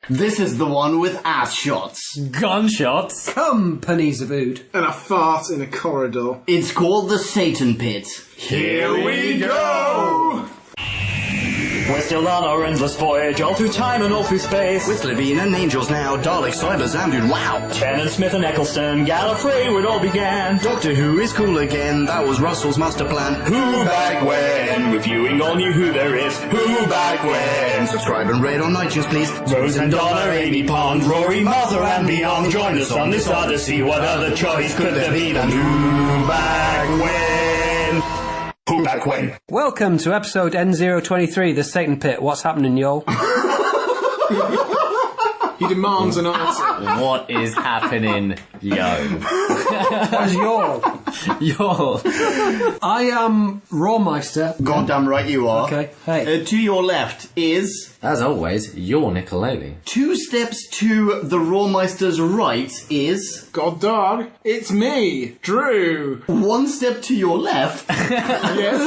This is the one with ass shots. Gunshots. Companies of ood. And a fart in a corridor. It's called the Satan Pit. Here we go! We're still on our endless voyage, all through time and all through space. With Levine and angels now, Daleks, Cybers, and dude, wow! Tennant, Smith and Eccleston, Gallifrey, where it all began. Doctor Who is cool again, that was Russell's master plan. Who back when? Reviewing all new Who there is. Who back when? Subscribe and rate on iTunes, please. Rose and Donna, Amy Pond, Rory, Martha and beyond. Join us on this odyssey, what other choice could there be than Who back when? Who back when? Welcome to episode N023, the Satan Pit. What's happening, y'all? He demands an answer. What is happening, yo? What's y'all? Y'all. I am Rawmeister. Goddamn right you are. Okay, hey. To your left is... As always, you're Nicololi. 2 steps to the Rawmeister's right is... God dog, it's me, Drew. 1 step to your left... Yes,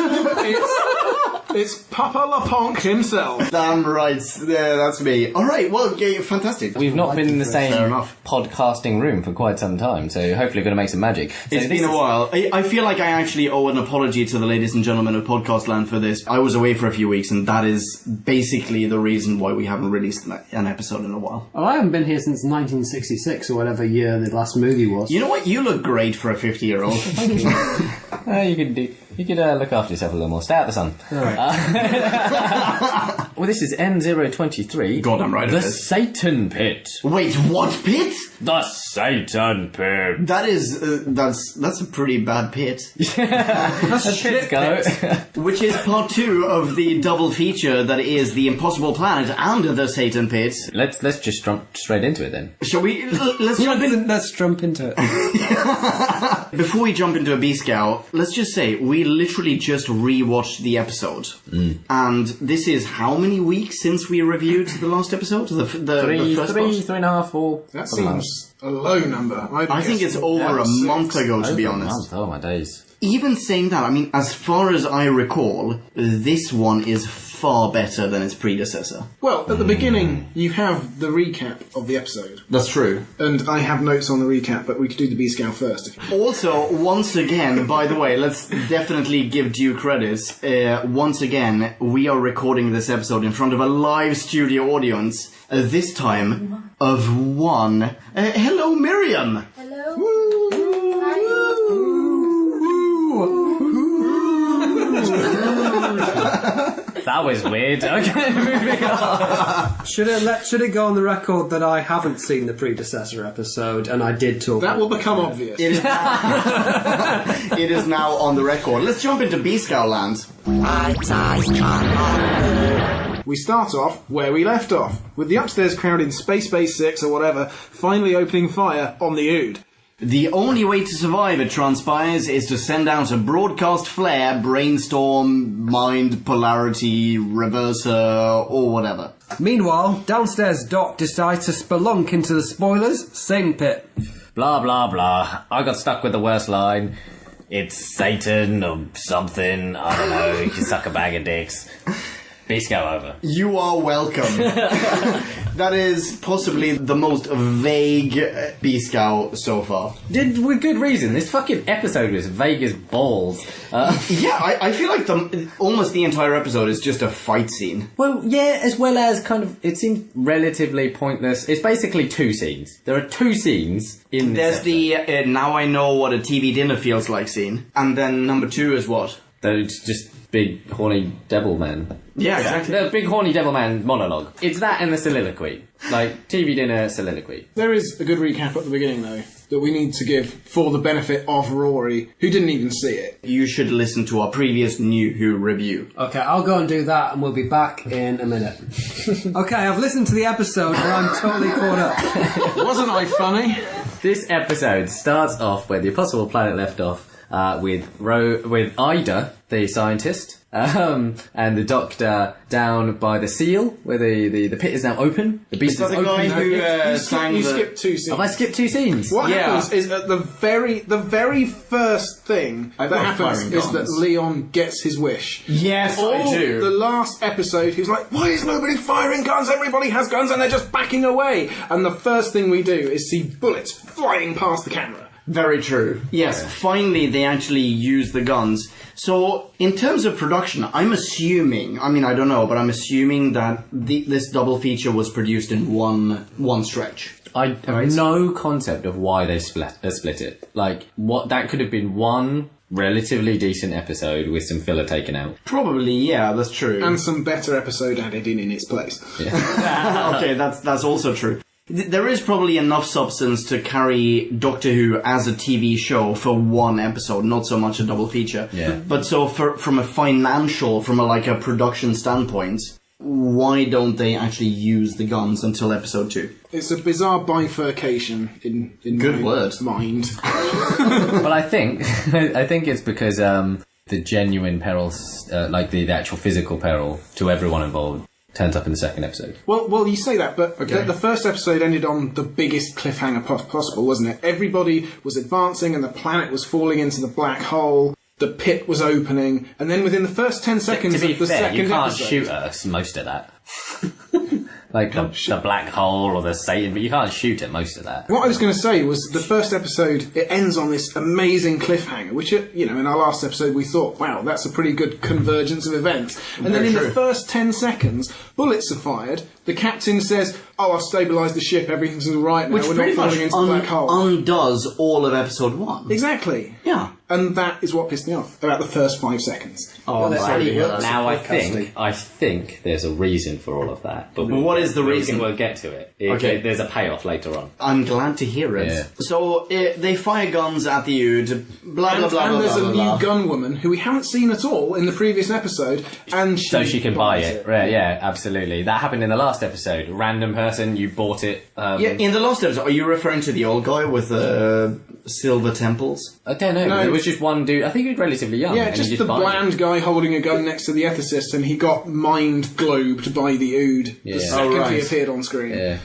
it's Papa LaPonk himself. Damn right, yeah, that's me. Alright, well, okay, fantastic. We've not been in the Fair same enough. podcasting room for quite some time, so hopefully we're going to make some magic. So It's been a while. I feel like I actually owe an apology to the ladies and gentlemen of Podcast Land for this. I was away for a few weeks, and that is basically the reason why we haven't released an episode in a while. Oh, I haven't been here since 1966 or whatever year the last movie was. You know what? You look great for a 50-year-old. You could look after yourself a little more. Stay out the sun. Alright. Well, this is N023. Goddamn right it The is. Satan Pit. Wait, what pit? The Satan Pit. That is, that's a pretty bad pit. That's shit go. Which is part 2 of the double feature that is The Impossible Planet and The Satan Pit. Let's just jump straight into it then. Shall we? Let's jump in. Let's jump into it. Before we jump into a B-Scout, let's just say we literally just rewatched the episode. And this is how many weeks since we reviewed the last episode? The first part? 3.5, 4. That seems a low number. I think it's over a month ago, to be honest. Oh my days. Even saying that, I mean, as far as I recall, this one is far better than its predecessor. Well, at the beginning, you have the recap of the episode. That's true. And I have notes on the recap, but we could do the B-Scout first. Also, once again, by the way, let's definitely give due credit. Once again, we are recording this episode in front of a live studio audience. This time of one. Hello, Miriam! Hello. That was weird. Okay, moving on. Should it go on the record that I haven't seen the predecessor episode and I did talk? That will become obvious. It is now on the record. Let's jump into B-Scout land. We start off where we left off, with the upstairs crowd in Space Base 6 or whatever finally opening fire on the Ood. The only way to survive, it transpires, is to send out a broadcast flare, brainstorm, mind, polarity, reverser, or whatever. Meanwhile, downstairs Doc decides to spelunk into the spoilers, Satan Pit. Blah, blah, blah. I got stuck with the worst line. It's Satan or something. I don't know. You can suck a bag of dicks. B-Scout over. You are welcome. That is possibly the most vague B-Scout so far. With good reason. This fucking episode was vague as balls. Yeah, I feel like almost the entire episode is just a fight scene. Well, yeah, as well as kind of, it seems relatively pointless. It's basically 2 scenes. There are 2 scenes in this There's the now I know what a TV dinner feels like scene. And then number 2 is what? It's just big horny devil man. Yeah, exactly. The big horny devil man monologue. It's that and the soliloquy. Like, TV dinner soliloquy. There is a good recap at the beginning, though, that we need to give for the benefit of Rory, who didn't even see it. You should listen to our previous New Who review. Okay, I'll go and do that and we'll be back in a minute. Okay, I've listened to the episode and I'm totally caught up. Wasn't I funny? This episode starts off where the Impossible Planet left off, with Ida, the scientist, and the Doctor down by the seal, where the pit is now open. The beast is that the open. guy who sang You the... skipped 2 scenes. Have I skipped 2 scenes? What Yeah. happens is at the very first thing I've that got happens firing is guns. that Leon gets his wish. Yes, All I do. the last episode, he was like, why is nobody firing guns? Everybody has guns and they're just backing away. And the first thing we do is see bullets flying past the camera. Very true. Yes, finally they actually use the guns. So, in terms of production, I'm assuming, I mean, I don't know, but I'm assuming that this double feature was produced in one stretch. I have no concept of why they split it. Like, what that could have been one relatively decent episode with some filler taken out. Probably, yeah, that's true. And some better episode added in its place. Okay, that's also true. There is probably enough substance to carry Doctor Who as a TV show for one episode, not so much a double feature. Yeah. But so from a financial, from a production standpoint, why don't they actually use the guns until episode 2? It's a bizarre bifurcation in Good my word. mind. But I think it's because the genuine perils, like the actual physical peril to everyone involved, turns up in the second episode. Well, you say that, but the first episode ended on the biggest cliffhanger possible, wasn't it? Everybody was advancing and the planet was falling into the black hole, the pit was opening, and then within the first 10 seconds To be of the fair, second you can't episode... shoot us most of that. Like the black hole or the Satan, but you can't shoot at most of that. What I was going to say was the first episode, it ends on this amazing cliffhanger, which, in our last episode we thought, wow, that's a pretty good convergence of events. And then in the first 10 seconds, bullets are fired, the captain says, oh, I've stabilised the ship, everything's all right now, Which we're pretty not much falling into the black hole. undoes all of episode 1. Exactly. Yeah. And that is what pissed me off about the first 5 seconds. Oh, I'm sorry to hear that. Now I think there's a reason for all of that. But what is the reason? We'll get to it. Okay. There's a payoff later on. I'm glad to hear it. Yeah. So, they fire guns at the Ood, blah, blah, blah, And blah, there's blah, a blah. new gun woman who we haven't seen at all in the previous episode, and So she can buy it. Right, yeah, absolutely. That happened in the last episode. Random person, you bought it. Yeah, in the last episode, are you referring to the old guy with the silver temples? I don't know. No. It was just one dude. I think he was relatively young. Yeah, and just he the bought it. bland guy holding a gun next to the ethicist, and he got mind globed by the Ood the Yeah. second Oh, right. he appeared on screen. Yeah.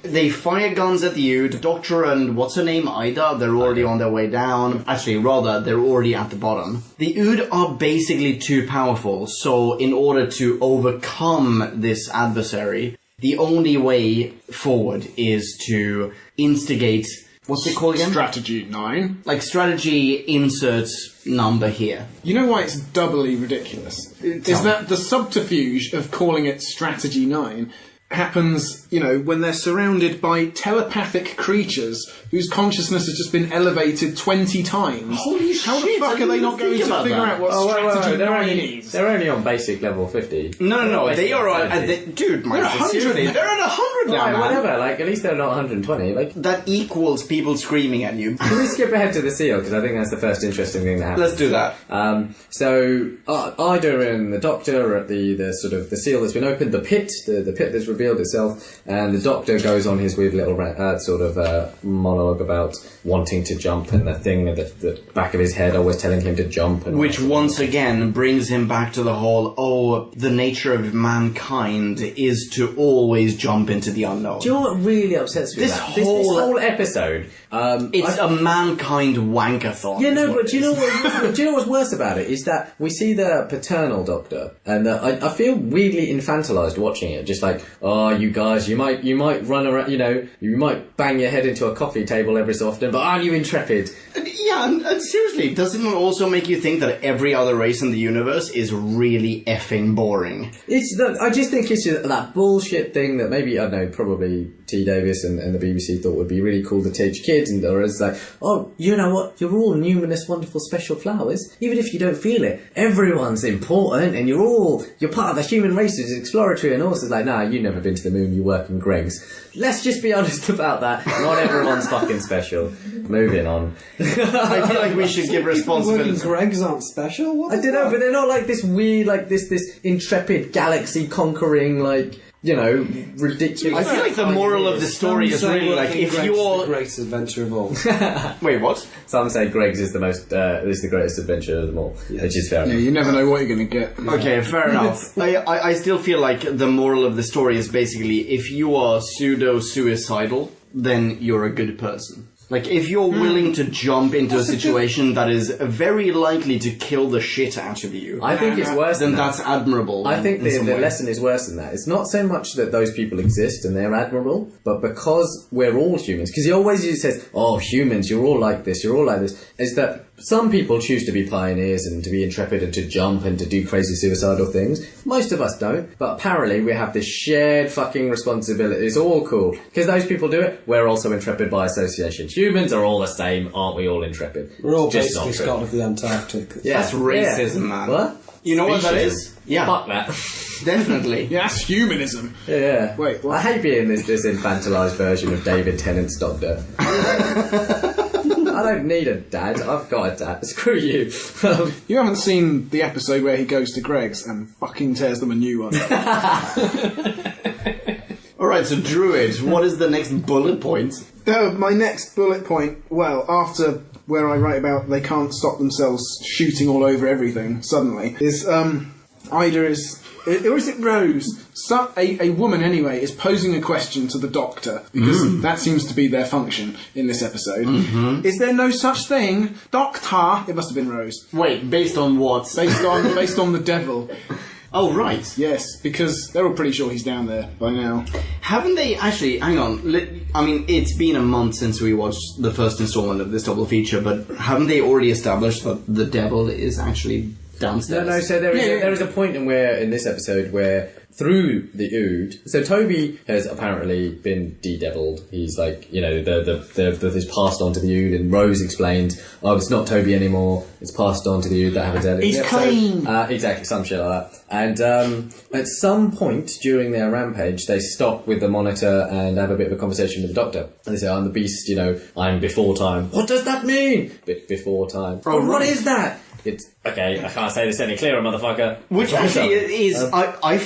They fire guns at the Ood. Doctor and what's her name, Ida, they're already on their way down. Actually, rather, they're already at the bottom. The Ood are basically too powerful, so in order to overcome this adversary, the only way forward is to instigate... What's it called again? Strategy 9. Like strategy inserts number here. You know why it's doubly ridiculous? Is that the subterfuge of calling it Strategy 9 happens, when they're surrounded by telepathic creatures whose consciousness has just been elevated 20 times. Holy How the shit, fuck I are they didn't not going think to about figure that. out what Strategy 9 is? They're only on basic level 50. No, they are on... dude, They're Mike, 100 seriously, now. they're at 100 now, Right, man. whatever. Like, at least they're not 120. Like, That equals people screaming at you. can we skip ahead to the seal? Because I think that's the first interesting thing that happens. Let's do that. So Ida and the Doctor are at the sort of the seal that's been opened, the pit that's revealed itself, and the Doctor goes on his weird little monologue about wanting to jump, and the thing at the back of his head always telling him to jump. And Which once again brings him back to the whole, the nature of mankind is to always jump into the unknown. Do you know what really upsets me? This about this whole episode. It's a mankind wankathon. Yeah, no, is what but it do you know is. what? Do you know what's worse about it is that we see the paternal Doctor, and I feel weirdly infantilized watching it. Just like, oh, you guys, you might run around, you might bang your head into a coffee table every so often, but aren't you intrepid? Yeah, and seriously, doesn't it also make you think that every other race in the universe is really effing boring? I just think it's just that bullshit thing that maybe, I don't know, probably T. Davis and the BBC thought would be really cool to teach kids, and or it's like, oh, you know what, you're all numerous, wonderful, special flowers, even if you don't feel it. Everyone's important, and you're part of the human race, which is exploratory, and also it's like, nah, you've never been to the moon, you work in Greg's. Let's just be honest about that. Not everyone's fucking special. Moving on. I feel like we should give responsibility. Working Greg's aren't special? What I don't know, but they're not like this weird, like this intrepid galaxy conquering, like, ridiculous. I feel like the moral of the story is really like if you're the greatest adventure of all. Wait, what? Some say Greg's is the greatest adventure of them all, which is fair Yeah, enough. you never know what you're going to get. Okay, fair enough. I still feel like the moral of the story is basically if you are pseudo-suicidal, then you're a good person. Like, if you're willing to jump into a situation that is very likely to kill the shit out of you, I think it's worse then than that. that's admirable. I think in the some way. lesson is worse than that. It's not so much that those people exist and they're admirable, but because we're all humans. Because he always says, "Oh, humans, you're all like this, you're all like this." Is that some people choose to be pioneers and to be intrepid and to jump and to do crazy suicidal things. Most of us don't. But apparently we have this shared fucking responsibility. It's all cool. Because those people do it, we're also intrepid by association. Humans are all the same, aren't we all intrepid? We're all Just basically not true. Scott of the Antarctic. Yeah. That's racism, man. What? You know what that Speciesism. is? Yeah. Fuck that. Definitely. Yeah, that's humanism. Yeah. Wait, what? I hate being this infantilized version of David Tennant's Doctor. I don't need a dad. I've got a dad. Screw you. You haven't seen the episode where he goes to Greg's and fucking tears them a new one. Alright, so Druid, what is the next bullet point? My next bullet point, well, after where I write about they can't stop themselves shooting all over everything suddenly, is Ida is... Or is it Rose? A woman, anyway, is posing a question to the Doctor, because that seems to be their function in this episode. Mm-hmm. Is there no such thing? Doctor! It must have been Rose. Wait, based on what? Based on the devil. Oh, right. Yes, because they're all pretty sure he's down there by now. Haven't they actually... Hang on. I mean, it's been a month since we watched the first installment of this double feature, but haven't they already established that the devil is actually downstairs? No, so there is a point in this episode where through the Ood, so Toby has apparently been de-deviled. He's like, is passed on to the Ood, and Rose explains, oh, it's not Toby anymore, it's passed on to the Ood that happens earlier. He's clean! Exactly, some shit like that. And at some point during their rampage, they stop with the Monitor and have a bit of a conversation with the Doctor. And they say, I'm the Beast, I'm before time. What does that mean? Before time. Oh, What right. is that? It's, okay, I can't say this any clearer, motherfucker. Which actually is, I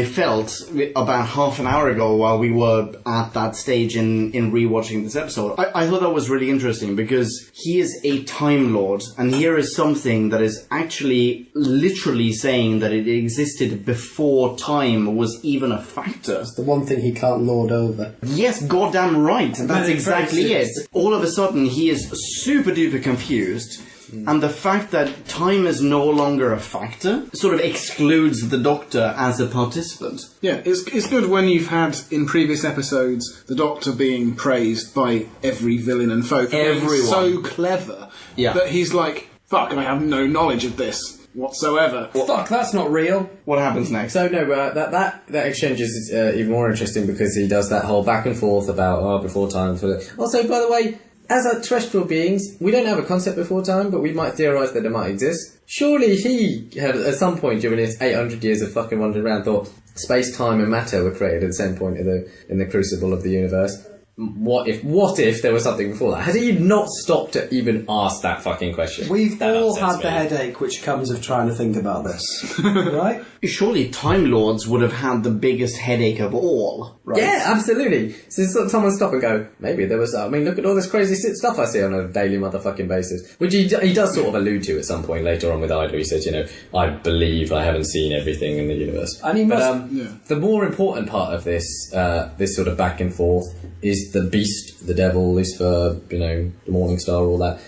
felt about half an hour ago while we were at that stage in rewatching this episode. I thought that was really interesting because he is a Time Lord, and here is something that is actually literally saying that it existed before time was even a factor. The one thing he can't lord over. Yes, goddamn right. That's exactly it. All of a sudden, he is super duper confused. And the fact that time is no longer a factor sort of excludes the Doctor as a participant. Yeah, it's good when you've had, in previous episodes, the Doctor being praised by every villain and foe for being Everyone. so clever that he's like, fuck, I have no knowledge of this whatsoever. Fuck, that's not real. What happens next? So no, that exchange is even more interesting because he does that whole back and forth about before time. Also, by the way, as our terrestrial beings, we don't have a concept before time, but we might theorise that it might exist. Surely he had, at some point during his 800 years of fucking wandering around, thought space, time, and matter were created at the same point in the crucible of the universe. What if there was something before that? Has he not stopped to even ask that fucking question? We've That all upsets had the me. headache which comes of trying to think about this. Right? Surely Time Lords would have had the biggest headache of all, right? Yeah, absolutely. So someone stop and go, maybe there was... I mean, look at all this crazy stuff I see on a daily motherfucking basis. Which he does sort of allude to at some point later on with Ida. He says, I believe I haven't seen everything in the universe. And he must... The more important part of this sort of back and forth is the Beast, the Devil, Lucifer, the Morning Star, all that,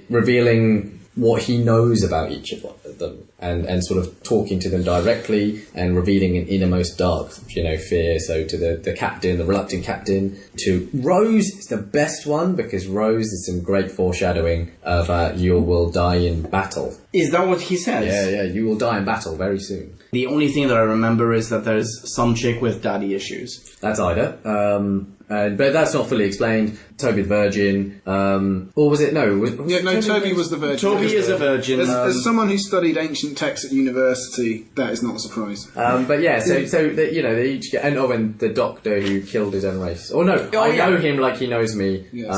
revealing what he knows about each of them and sort of talking to them directly and revealing an innermost dark, fear. So to the captain, the reluctant captain, to Rose is the best one because Rose is some great foreshadowing of you will die in battle. Is that what he says? Yeah, you will die in battle very soon. The only thing that I remember is that there's some chick with daddy issues. That's Ida. But that's not fully explained. Toby the virgin. Or was it? No. Toby was the virgin. Toby is a virgin. As someone who studied ancient texts at university, that is not a surprise. But yeah, so they each get... And the Doctor who killed his own race. Or no, I know him like he knows me. Yes.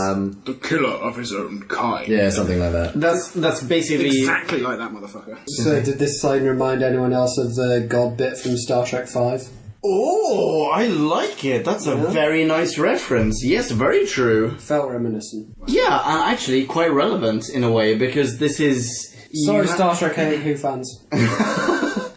The killer of his own kind. Yeah, something like that. That's basically... Exactly like that, motherfucker. So did this sign remind anyone else of the God bit from Star Trek 5? Oh, I like it. That's a very nice reference. Yes, very true. Felt reminiscent. Yeah, and actually quite relevant in a way, because this is... Sorry, Star Trek Who fans.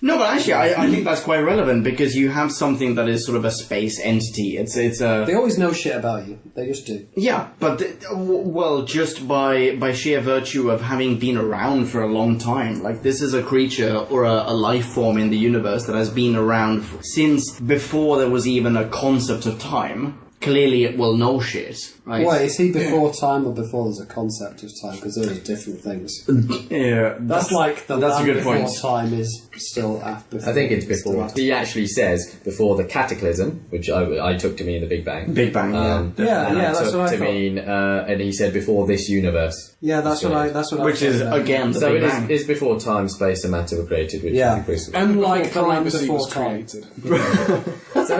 No, but actually, I think that's quite relevant, because you have something that is sort of a space entity. It's a... They always know shit about you. They just do. Yeah, but, well, just by sheer virtue of having been around for a long time. Like, this is a creature or a life form in the universe that has been around since before there was even a concept of time. Clearly it will know shit, right? Wait, is he before time or before there's a concept of time? Because those are different things. Yeah, That's like the that's a good before point. time is still after. I think it's before. He actually says before the cataclysm, which I took to mean the Big Bang. Big Bang, and I that's took what I to thought. mean, and he said before this universe. Yeah, that's what I. Which is, again, the So Big it Bang. is before time, space, and matter were created. Which Yeah. is increasing. Unlike the land privacy before was time. created. So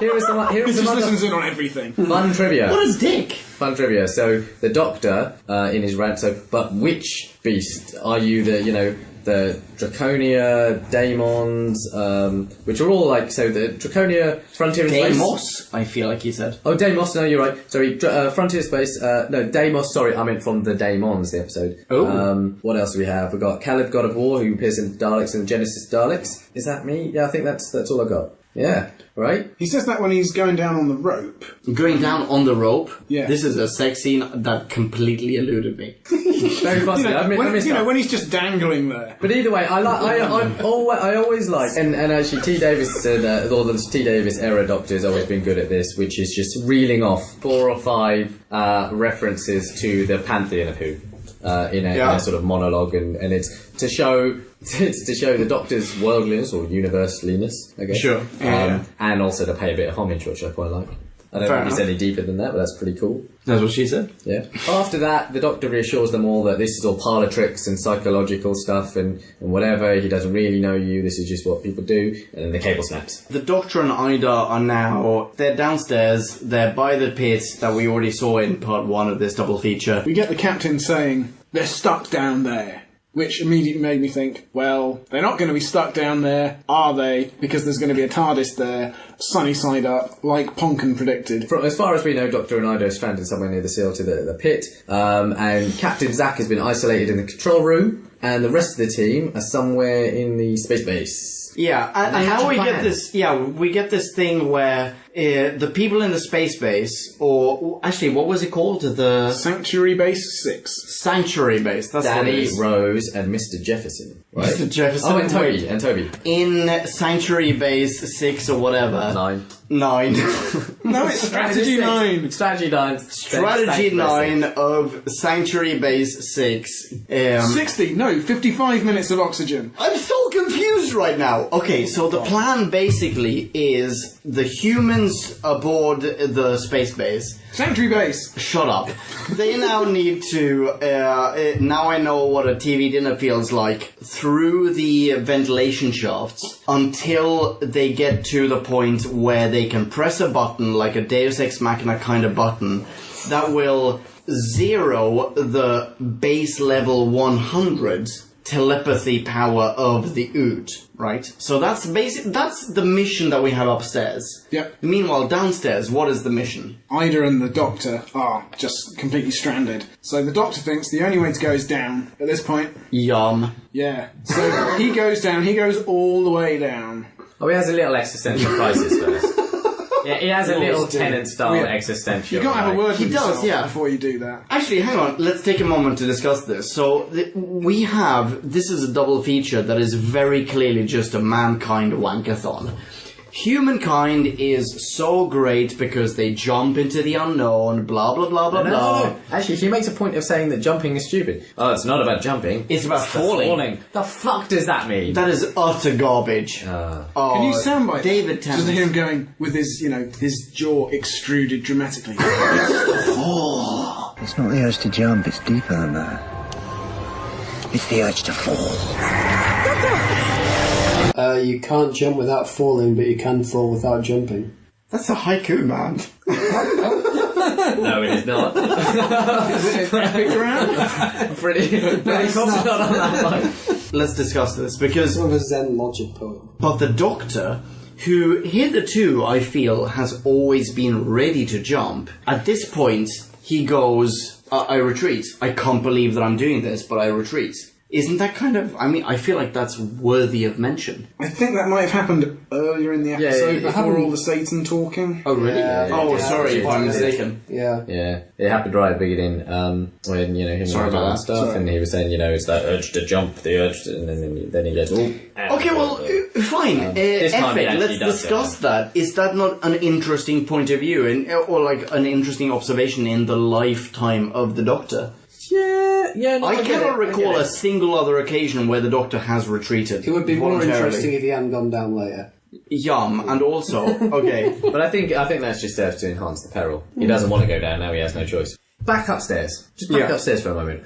here is some He just other listens in on everything. fun trivia. What is dick? Fun trivia. So the Doctor in his rant. So, but which beast are you? The Draconia, Daemons, which are all like so. The Draconia, Frontier in Space. Deimos, I feel like he said. Oh, Deimos. No, you're right. Sorry, Frontier Space. No, Deimos. Sorry, I meant from the Daemons. The episode. Oh. What else do we have? We got Caleb, God of War, who appears in Daleks and Genesis Daleks. Is that me? Yeah, I think that's all I got. Yeah. Right. He says that when he's going down on the rope. Going down on the rope. Yeah. This is a sex scene that completely eluded me. Very possibly. I missed that. When he's just dangling there. But either way, I always like, and actually T. Davis said all the T. Davis era Doctor's always been good at this, which is just reeling off 4 or 5 references to the pantheon of Who in a sort of monologue, and it's to show the Doctor's worldliness or universaliness, I guess. Sure. And also to pay a bit of homage, which I quite like. I don't think it's any deeper than that, but that's pretty cool. That's what she said. Yeah. After that, the Doctor reassures them all that this is all parlour tricks and psychological stuff and whatever. He doesn't really know you. This is just what people do. And then the cable snaps. The Doctor and Ida are now... They're downstairs. They're by the pit that we already saw in part 1 of this double feature. We get the captain saying, they're stuck down there. Which immediately made me think, well, they're not going to be stuck down there, are they? Because there's going to be a TARDIS there, sunny side up, like Ponkin predicted. As far as we know, Doctor and Ida are stranded somewhere near the seal to the pit, and Captain Zack has been isolated in the control room, and the rest of the team are somewhere in the space base. Yeah, and how we get this... Yeah, we get this thing where the people in the space base, or actually, what was it called? The Sanctuary Base 6. Sanctuary base. That's what it Danny, is. Rose, and Mr. Jefferson. Right? Mr. Jefferson. Oh, and Toby. In Sanctuary Base 6 or whatever. 9. 9. No, it's Strategy 9. Strategy 9. Strategy 9 of Sanctuary Base 6. 60, no, 55 minutes of oxygen. I'm so confused right now. Okay, so the plan basically is the humans aboard the space base. Sanctuary Base. Shut up. They now need to, now I know what a TV dinner feels like, through the ventilation shafts until they get to the point where they can press a button, like a Deus Ex Machina kind of button, that will zero the base level 100 telepathy power of the Ood, right? So that's the mission that we have upstairs. Yep. Meanwhile, downstairs, what is the mission? Ida and the Doctor are just completely stranded. So the Doctor thinks the only way to go is down at this point. Yum. Yeah. So he goes down, he goes all the way down. Oh, he has a little existential crisis first. Yeah, he has a little Tennant-style existential. You gotta have a word He with does, yourself yeah. before you do that. Actually, hang on. Let's take a moment to discuss this. So, this is a double feature that is very clearly just a mankind wankathon. Humankind is so great because they jump into the unknown, blah, blah, blah, blah, blah. No. Actually, he makes a point of saying that jumping is stupid. Oh, it's not about jumping. It's about falling. The fuck does that mean? That is utter garbage. Can you soundbite David Just Tennant. hear him going with his, his jaw extruded dramatically. It's not the urge to jump, it's deeper than that. It's the urge to fall. You can't jump without falling, but you can fall without jumping. That's a haiku, man. No, it is not. Is it epic round? Pretty confident on that one. Let's discuss this, because... Sort of a Zen logic poem. But the Doctor who hitherto I feel has always been ready to jump. At this point, he goes, I retreat. I can't believe that I'm doing this, but I retreat. Isn't that kind of... I mean, I feel like that's worthy of mention. I think that might have happened earlier in the episode before all the Satan talking. Oh, really? Sorry if I'm mistaken. Yeah. Yeah, it happened right at the beginning when, him and stuff, and he was saying, it's that urge to jump, the urge to... And then he goes, Okay, well, fine. Let's discuss that. Is that not an interesting point of view, or like an interesting observation in the lifetime of the Doctor? Yeah, no, I cannot recall a single other occasion where the Doctor has retreated. It would be more voluntarily. interesting if he hadn't gone down later. Yum, and also, okay. But I think that's just there to enhance the peril. He doesn't want to go down now, he has no choice. Back upstairs. Just back upstairs for a moment.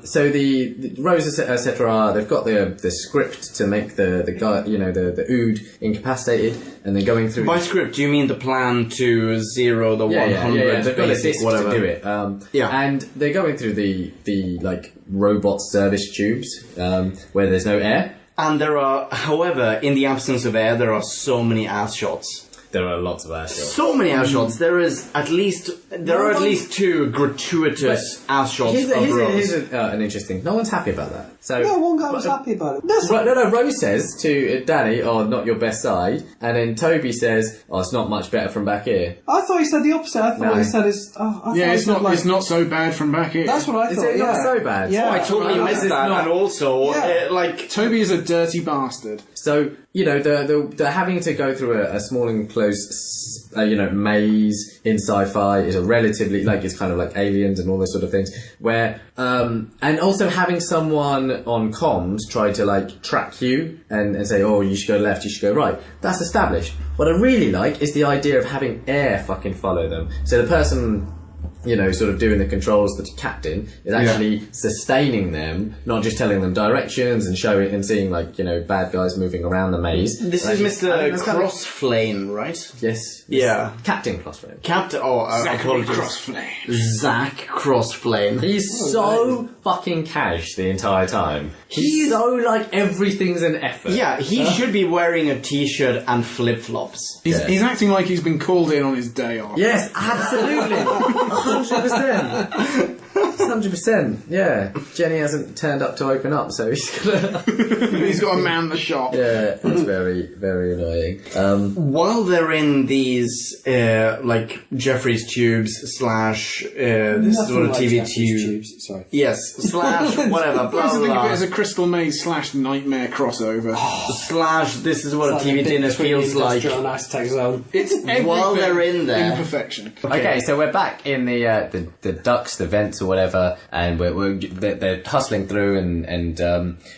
So the Rose, etc., they've got the script to make the guy, the Ood incapacitated, and they're going through... By script, do you mean the plan to zero the 100 they've got a disc whatever to do it. And they're going through the like robot service tubes where there's no air. And there are, however, in the absence of air, there are so many ass shots. There are lots of ass shots. So many ass shots. There are at least two gratuitous ass shots of Rose. Here's an interesting... No one's happy about that. So, No, one guy was happy about it. Rose says to Danny, not your best side, and then Toby says, it's not much better from back here. I thought he said the opposite. I thought he said It's not so bad from back here. That's what I thought. Is it not so bad? Yeah. I totally missed that, and also, Toby is a dirty bastard. So, they're having to go through a small enclosed, maze in sci-fi is a relatively, it's kind of like Aliens and all those sort of things, where, and also having someone on comms try to, track you and say, you should go left, you should go right. That's established. What I really like is the idea of having air fucking follow them. So the person... sort of doing the controls, the captain, is actually sustaining them, not just telling them directions and showing and seeing, bad guys moving around the maze. This is Mr. Crossflame, right? Yes. Yeah. Captain Crossflame. Apologies. Crossflame. Zach Crossflame. He's so fucking cash the entire time. He's so, everything's an effort. Yeah, he should be wearing a t-shirt and flip-flops. He's acting like he's been called in on his day off. Yes, absolutely. 100%. 100%. Yeah. Jenny hasn't turned up to open up, so he's He's got to man the shop. Yeah, it's very, very annoying. While they're in these, Jeffrey's tubes / this is what a TV tube. Sorry. Yes, / whatever. Blah, I think blah, of it blah. as a Crystal Maze / Nightmare crossover. / this is what a TV dinner feels like. An Aztec zone. It's everything While they're in there. imperfection. Okay, so we're back in the ducts, the vents or whatever, and they're hustling through, and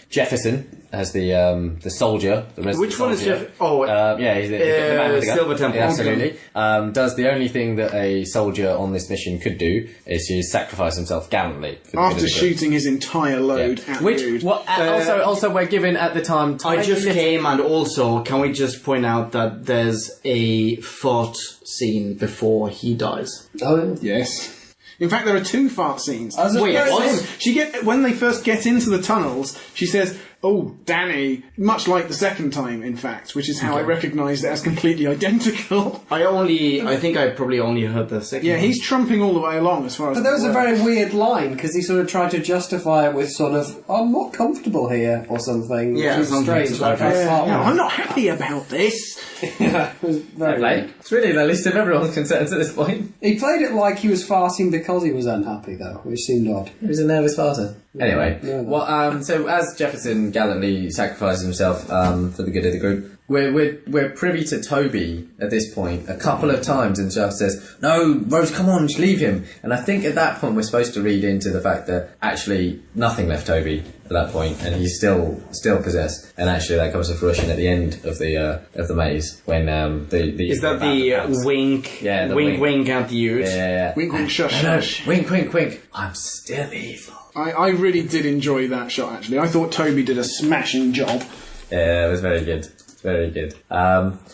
Jefferson as the soldier, the resident Which one is soldier. Jeff? Oh, he's the man with the gun. Silver Temple. Yeah, absolutely. Does the only thing that a soldier on this mission could do is to sacrifice himself gallantly for the good of After the group. shooting his entire load at Which Dude. also we're given at the time. I just came, and also, can we just point out that there's a fart scene before he dies? Oh, Yes. In fact, there are 2 fart scenes. Wait, what? When they first get into the tunnels, she says, "Oh, Danny," much like the second time, in fact, which is how I recognised it as completely identical. I think I probably only heard the second Yeah, one. he's trumping all the way along as far as. But there was it a works. very weird line because he sort of tried to justify it with sort of "I'm not comfortable here" or something. Yeah, which was something strange. to Like that I felt I'm not happy about this. it was very weird. It's really the least of everyone's concerns at this point. He played it like he was farting because he was unhappy, though, which seemed odd. He was a nervous farter. Anyway, Yeah. so as Jefferson gallantly sacrifices himself for the good of the group, we're privy to Toby at this point a couple of times, and Jeff says, "No, Rose, come on, just leave him." And I think at that point we're supposed to read into the fact that actually nothing left Toby at that point, and he's still possessed. And actually that comes to fruition at the end of the maze when the Is that the wink? Yeah, the wink, wink. at the youth. Yeah. Wink, wink, shush, No, shush. wink, wink, wink. I'm still evil. I really did enjoy that shot, actually. I thought Toby did a smashing job. Yeah, it was very good. Very good.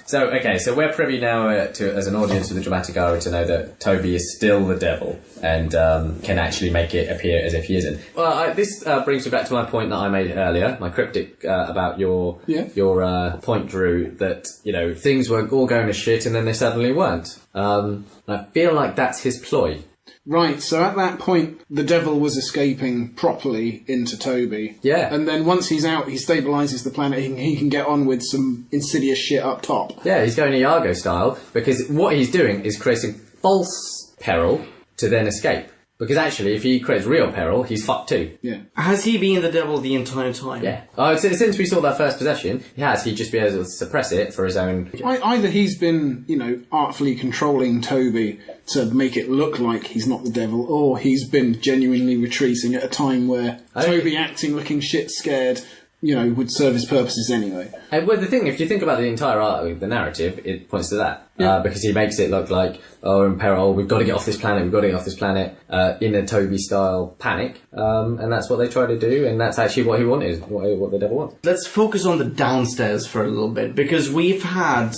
So we're privy now as an audience with the dramatic eye to know that Toby is still the devil and can actually make it appear as if he isn't. Well, this brings me back to my point that I made earlier, my cryptic about your point, Drew, that things were all going to shit and then they suddenly weren't. I feel like that's his ploy. Right, so at that point, the devil was escaping properly into Toby. Yeah. And then once he's out, he stabilises the planet, he can get on with some insidious shit up top. Yeah, he's going Iago style, because what he's doing is creating false peril to then escape. Because actually, if he creates real peril, he's fucked too. Yeah. Has he been the devil the entire time? Yeah. Since we saw that first possession, he'd just be able to suppress it for his own... Either he's been, artfully controlling Toby to make it look like he's not the devil, or he's been genuinely retreating at a time where Toby acting, looking shit scared, would serve his purposes anyway. Well, the thing, if you think about the entire art, the narrative, it points to that. Yeah. Because he makes it look like, in peril, we've got to get off this planet, in a Toby-style panic. And that's what they try to do, and that's actually what he wanted, what the devil wants. Let's focus on the downstairs for a little bit, because we've had...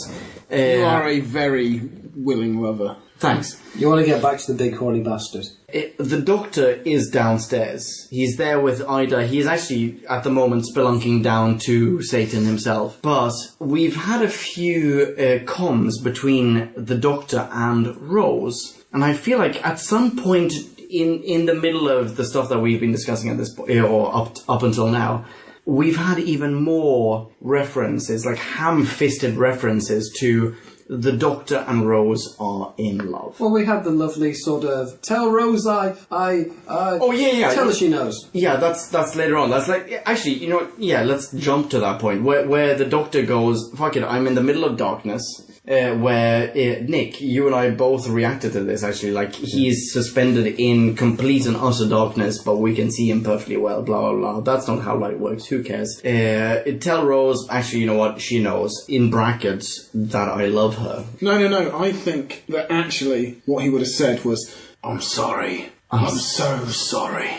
You are a very willing lover. Thanks. You want to get back to the big horny bastard. The Doctor is downstairs. He's there with Ida. He's actually, at the moment, spelunking down to Satan himself. But we've had a few comms between the Doctor and Rose. And I feel like at some point in the middle of the stuff that we've been discussing at this point, or up until now, we've had even more references, like ham-fisted references to... The Doctor and Rose are in love. Well, we had the lovely sort of tell Rose tell her she knows. Yeah, that's later on. That's like actually, you know what? Yeah, let's jump to that point where the Doctor goes, "Fuck it, I'm in the middle of darkness." Where Nick, you and I both reacted to this actually. Like he's suspended in complete and utter darkness, but we can see him perfectly well. Blah blah blah. That's not how light works. Who cares? Tell Rose. Actually, you know what? She knows in brackets that I love her. No. I think that actually what he would have said was, "I'm sorry. I'm so sorry."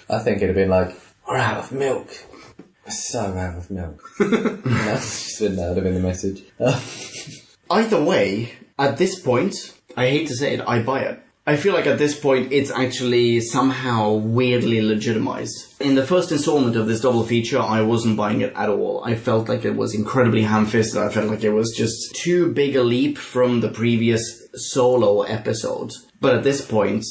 I think it'd have been like, "We're out of milk. We're so out of milk." That would have been the message. Either way, at this point, I hate to say it, I buy it. I feel like at this point it's actually somehow weirdly legitimized. In the first installment of this double feature, I wasn't buying it at all. I felt like it was incredibly ham-fisted. I felt like it was just too big a leap from the previous solo episode. But at this point,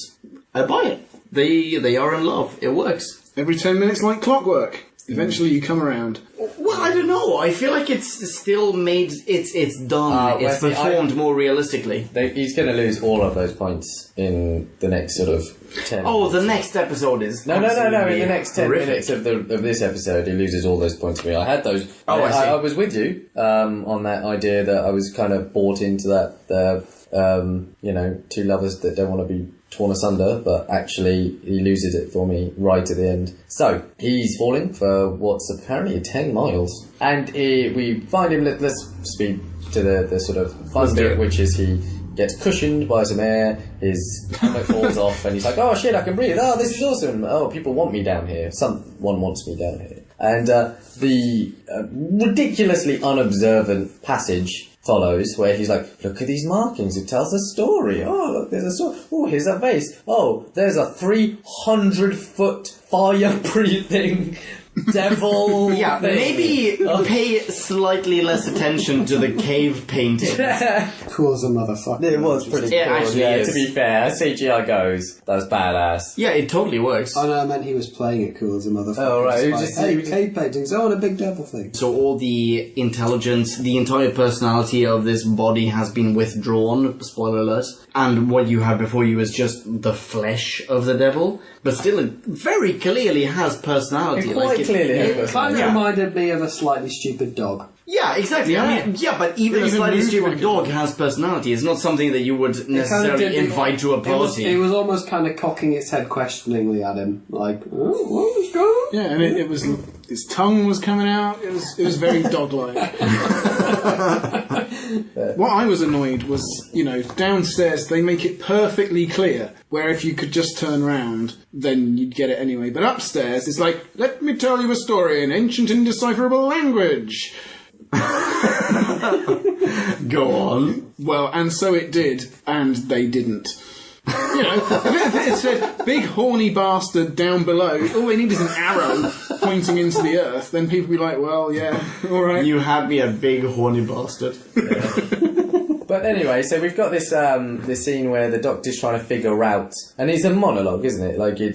I buy it. They are in love. It works. Every 10 minutes like clockwork. Eventually you come around. Well, I don't know. I feel like it's still made... It's done. It's performed more realistically. He's going to lose all of those points in the next sort of 10 minutes. The next episode is... No. In the next 10 minutes of this episode, he loses all those points for me. I had those... I see. I was with you on that idea that I was kind of bought into that... two lovers that don't want to be torn asunder, but actually he loses it for me right at the end. So, he's falling for what's apparently 10 miles. And we find him, let's speed to the sort of fun bit, which is he gets cushioned by some air, his helmet falls off, and he's like, "Oh shit, I can breathe, oh this is awesome, oh people want me down here, someone wants me down here." And the ridiculously unobservant passage follows, where he's like, "Look at these markings, it tells a story. Oh, look, there's a story. Oh, here's a vase. Oh, there's a 300-foot fire-breathing devil." Yeah, thing. Maybe pay slightly less attention to the cave painting. Cool as a motherfucker. It was pretty It cool. actually Yeah, is. to be fair, as CGI goes, that was badass. Yeah, it totally works. Oh no, I meant he was playing it cool as a motherfucker. Oh, right. He was Despite, just- cave paintings, and a big devil thing. So all the intelligence, the entire personality of this body has been withdrawn, spoiler alert, and what you have before you is just the flesh of the devil, but still it very clearly has personality. It quite clearly has It kind of Yeah. reminded me of a slightly stupid dog. Yeah, exactly. Yeah. I mean, yeah, but even a Even slightly mood stupid like dog has personality. It's not something that you would necessarily invite to a party. It was almost kind of cocking its head questioningly at him, like, "Oh, what was going on?" Yeah, and it was... His tongue was coming out. It was very dog-like. What I was annoyed was, downstairs they make it perfectly clear where if you could just turn round, then you'd get it anyway. But upstairs, it's like, "Let me tell you a story in ancient indecipherable language." Go on. Well, and so it did, and they didn't. You know, if it said, big horny bastard down below, all they need is an arrow pointing into the earth, then people would be like, well, yeah, alright. You had me a big horny bastard. But anyway, so we've got this this scene where the Doctor's trying to figure out, and it's a monologue, isn't it? Like can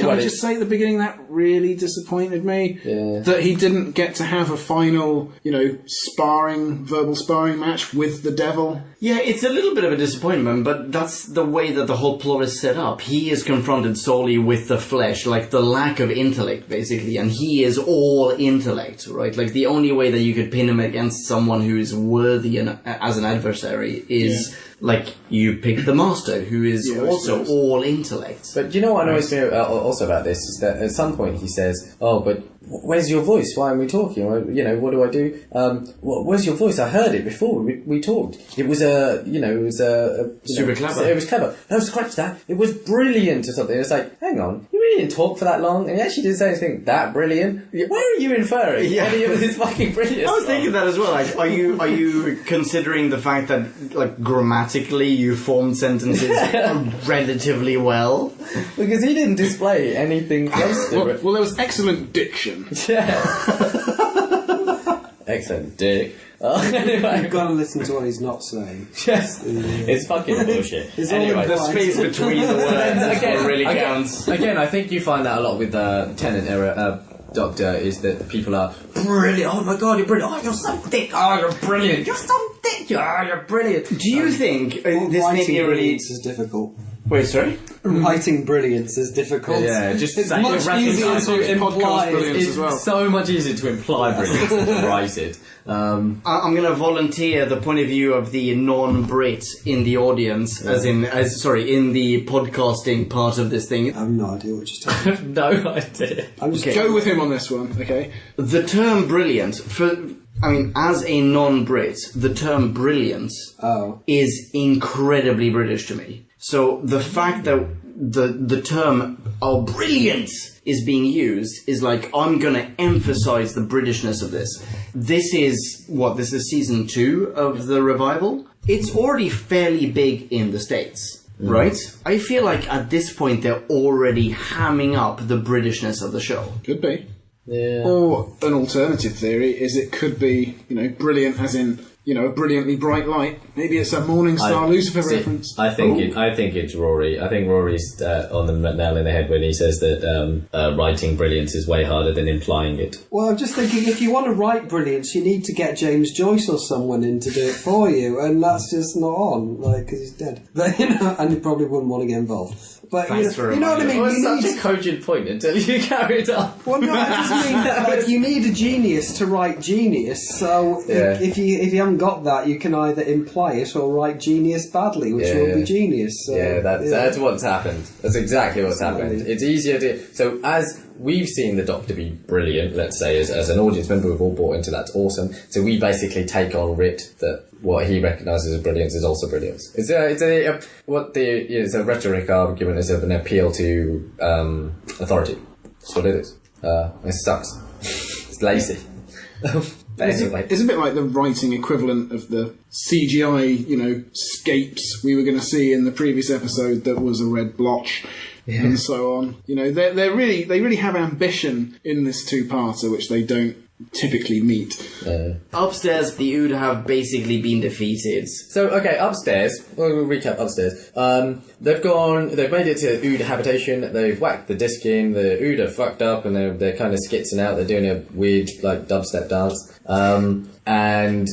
I just say at the beginning that really disappointed me? Yeah. That he didn't get to have a final, verbal sparring match with the devil. Yeah, it's a little bit of a disappointment, but that's the way that the whole plot is set up. He is confronted solely with the flesh, like the lack of intellect, basically, and he is all intellect, right? Like, the only way that you could pin him against someone who is worthy as an adversary is, like, you pick the Master, who is also all intellect. But you know what annoys me also about this is that at some point he says, "Oh, but where's your voice? Why aren't we talking? What do I do? Where's your voice? I heard it before we talked. It was super clever. It was clever. No, scratch that. It was brilliant or something." It's like, hang on, you really didn't talk for that long, and you actually didn't say anything that brilliant. Where are you inferring? Yeah. Any of this fucking brilliant? I was thinking that as well. Like, are you considering the fact that, like, grammatically you formed sentences relatively well? Because he didn't display anything close to it. Well, there was excellent diction. Yeah. Excellent dick. Anyway. You've got to listen to what he's not saying. Yes. It's fucking bullshit. Anyway, The space between the words again, really counts. Again, I think you find that a lot with Tennant era Doctor, is that people are brilliant. Oh my god, you're brilliant. Oh, you're so thick. Oh, you're brilliant. You're so thick. Oh, you're brilliant. Do you think this may be brilliance is difficult? Wait, sorry? Writing brilliance is difficult. Yeah, just it's like much easier to imply. It's so much easier to imply brilliance than to write it. I'm going to volunteer the point of view of the non-Brit in the audience, in the podcasting part of this thing. I have no idea what you're talking about. No idea. I'm just go with him on this one, okay? The term brilliant, as a non-Brit, the term brilliance is incredibly British to me. So the fact that the term brilliance is being used is like, I'm going to emphasize the Britishness of this. This is season 2 of the revival. It's already fairly big in the States, right? I feel like at this point they're already hamming up the Britishness of the show. Could be. Yeah. Or an alternative theory is it could be, brilliant as in, a brilliantly bright light. Maybe it's a Morning Star Lucifer reference. I think it's Rory. I think Rory's on the nail in the head when he says that writing brilliance is way harder than implying it. Well, I'm just thinking, if you want to write brilliance, you need to get James Joyce or someone in to do it for you, and that's just not on, because he's dead. But and he probably wouldn't want to get involved. But you know what I mean? It was such a cogent point until you carried on. Well, no, I just mean you need a genius to write genius. So if you haven't got that, you can either imply it or write genius badly, which will be genius. So, that's what's happened. That's exactly what's happened. It's easier to. So as we've seen the Doctor be brilliant, let's say as an audience member, we've all bought into that's awesome. So we basically take on writ that what he recognises as brilliance is also brilliance. It's a rhetoric argument. It's an appeal to authority. That's what it is. It sucks. It's lazy. Anyway. It's a bit like the writing equivalent of the CGI, scapes we were going to see in the previous episode that was a red blotch. Yeah. And so on. They really have ambition in this two-parter, which they don't typically meet. Upstairs, the Ood have basically been defeated. So, okay, upstairs, we'll recap upstairs. They've made it to Ood habitation, they've whacked the disc in, the Ood are fucked up, and they're kind of skitzing out, they're doing a weird, dubstep dance. And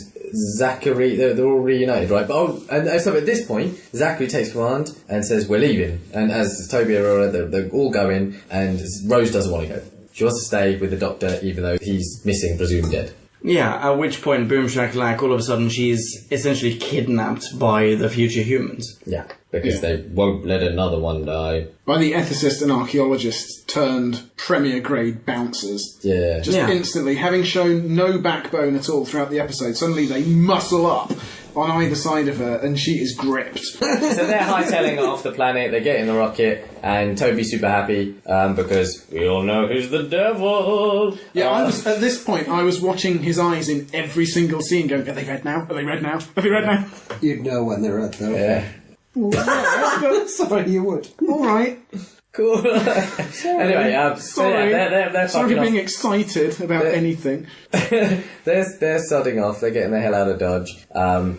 Zachary, they're all reunited, right? So at this point, Zachary takes command and says, we're leaving. And as Toby and Aurora, they're all going, and Rose doesn't want to go. She wants to stay with the Doctor, even though he's missing, presumed dead. Yeah, at which point, Boom Shakalak, all of a sudden, she's essentially kidnapped by the future humans. Yeah, because they won't let another one die. By the ethicist and archaeologists turned premier-grade bouncers. Yeah. Just instantly, having shown no backbone at all throughout the episode, suddenly they muscle up on either side of her, and she is gripped. So they're hightailing off the planet, they get in the rocket, and Toby's super happy because we all know who's the devil. Yeah, at this point, I was watching his eyes in every single scene going, are they red now? Are they red now? Are they red now? You'd know when they're red, though. Yeah. Sorry, you would. All right. Cool. Anyway, sorry. They're Sorry for being off. excited about anything. They're sodding off. They're getting the hell out of Dodge. And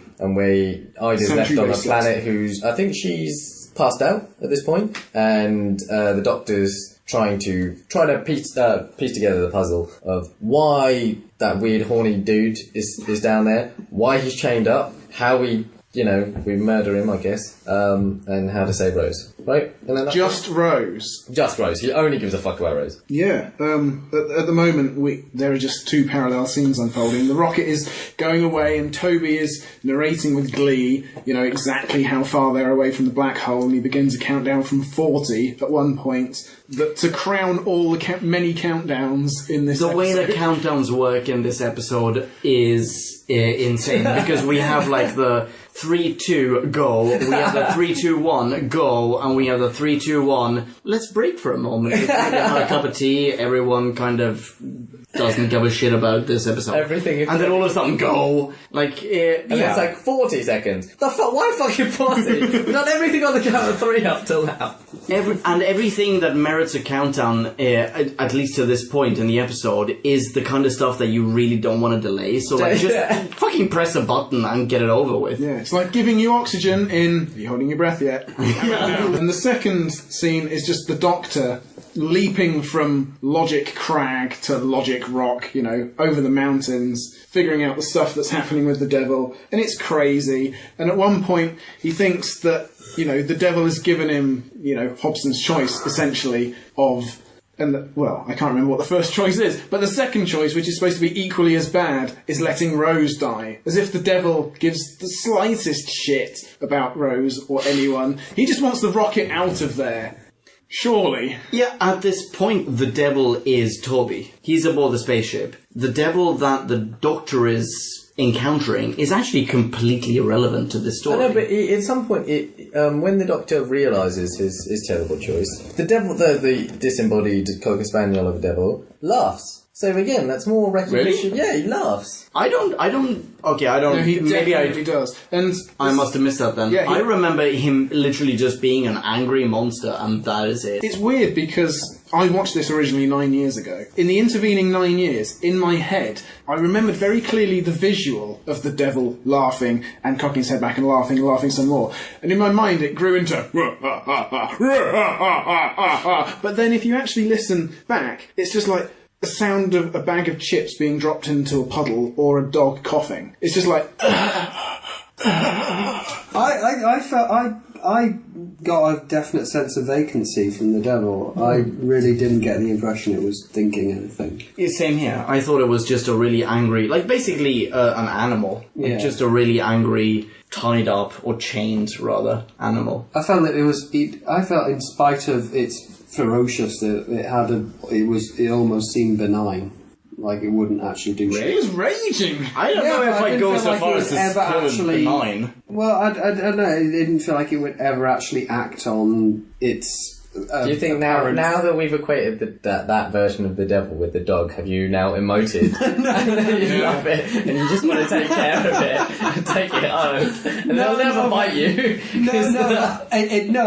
Ida's left on a planet who's, I think she's passed out at this point, and the Doctor's trying to piece together the puzzle of why that weird horny dude is down there, why he's chained up, how we murder him, I guess, and how to save Rose, right? Just Rose. Just Rose. He only gives a fuck about Rose. Yeah. At the moment, there are just two parallel scenes unfolding. The rocket is going away, and Toby is narrating with glee, exactly how far they're away from the black hole, and he begins a countdown from 40 at one point. To crown all the many countdowns in this episode. The way the countdowns work in this episode is insane, because we have like the 3-2 go, we have the 3-2-1 go, and we have the 3-2-1 let's break for a moment. We have a cup of tea, everyone kind of doesn't give a shit about this episode. Everything, and then all of a sudden go, like, and it's like 40 seconds. Why fucking 40? We've done everything on the count of 3 up till now. Everything that merits a countdown, at least to this point in the episode, is the kind of stuff that you really don't want to delay. So like, just fucking press a button and get it over with. Yeah, it's like giving you oxygen in... Are you holding your breath yet? And the second scene is just the Doctor leaping from Logic Crag to Logic Rock, over the mountains, figuring out the stuff that's happening with the devil, and it's crazy. And at one point, he thinks that, the devil has given him, Hobson's choice, essentially, I can't remember what the first choice is, but the second choice, which is supposed to be equally as bad, is letting Rose die. As if the devil gives the slightest shit about Rose or anyone. He just wants the rocket out of there. Surely. Yeah, at this point, the devil is Toby. He's aboard the spaceship. The devil that the Doctor is encountering is actually completely irrelevant to this story. I know, but at some point, when the Doctor realises his terrible choice, the devil, the disembodied Cocker Spaniel of a devil, laughs. So again, that's more recognition. Really? Yeah, he laughs. I don't. Okay, I don't. No, he maybe definitely does. And I must have missed that then. Yeah, I remember him literally just being an angry monster, and that is it. It's weird because I watched this originally 9 years ago. In the intervening 9 years, in my head, I remembered very clearly the visual of the devil laughing and cocking his head back and laughing some more. And in my mind, it grew into... But then if you actually listen back, it's just like the sound of a bag of chips being dropped into a puddle or a dog coughing. It's just like... I got a definite sense of vacancy from the devil. I really didn't get the impression it was thinking anything. Yeah, same here. I thought it was just a really angry, like basically an animal. Like just a really angry, tied up or chained rather animal. I found that I felt in spite of its ferocious, it almost seemed benign. Like it wouldn't actually do shit. It was raging. I don't know if I'd go so far as to call it benign. Well, I don't know. It didn't feel like it would ever actually act on its... Do you think now that we've equated that version of the devil with the dog, have you now emoted? You love it, and you just want to take care of it and take it home, and they'll never bite you.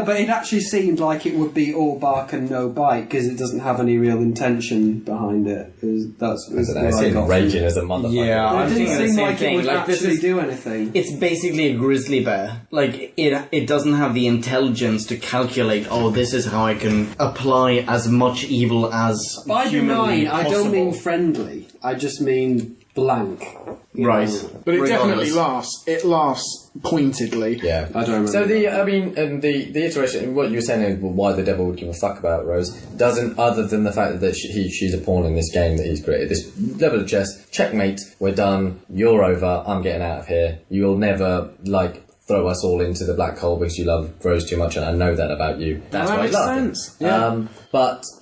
But it actually seemed like it would be all bark and no bite because it doesn't have any real intention behind it. That's raging as a motherfucker. Yeah, it didn't seem like it would like, actually do anything. It's basically a grizzly bear. Like it doesn't have the intelligence to calculate. Oh, this is how I can apply as much evil as by humanly benign, possible. I don't mean friendly. I just mean blank. Right. But it Regardless. definitely laughs. It laughs pointedly. Yeah, I don't remember. So the iteration, what you were saying, why the devil would give a fuck about Rose, doesn't, other than the fact that she's a pawn in this game that he's created. This level of chess, checkmate. We're done. You're over. I'm getting out of here. You'll never throw us all into the black hole because you love Rose too much, and I know that about you. That's why I makes love sense. Yeah.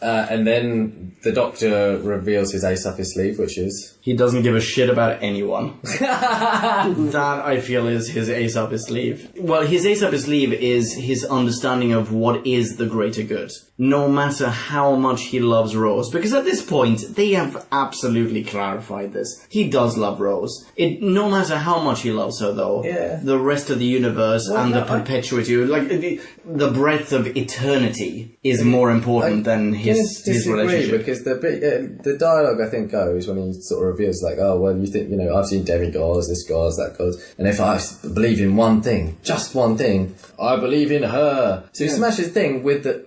And then the Doctor reveals his ace up his sleeve, which is... He doesn't give a shit about anyone. That, I feel, is his ace up his sleeve. Well, his ace up his sleeve is his understanding of what is the greater good. No matter how much he loves Rose. Because at this point, they have absolutely clarified this. He does love Rose. No matter how much he loves her, though, the rest of the universe and the perpetuity, like the breadth of eternity is more important than his relationship. Because the dialogue, I think, goes when he sort of reveals, like, oh, well, you think, I've seen demigods, this gods, that gods, and if I believe in one thing, just one thing, I believe in her. So he smashes thing with the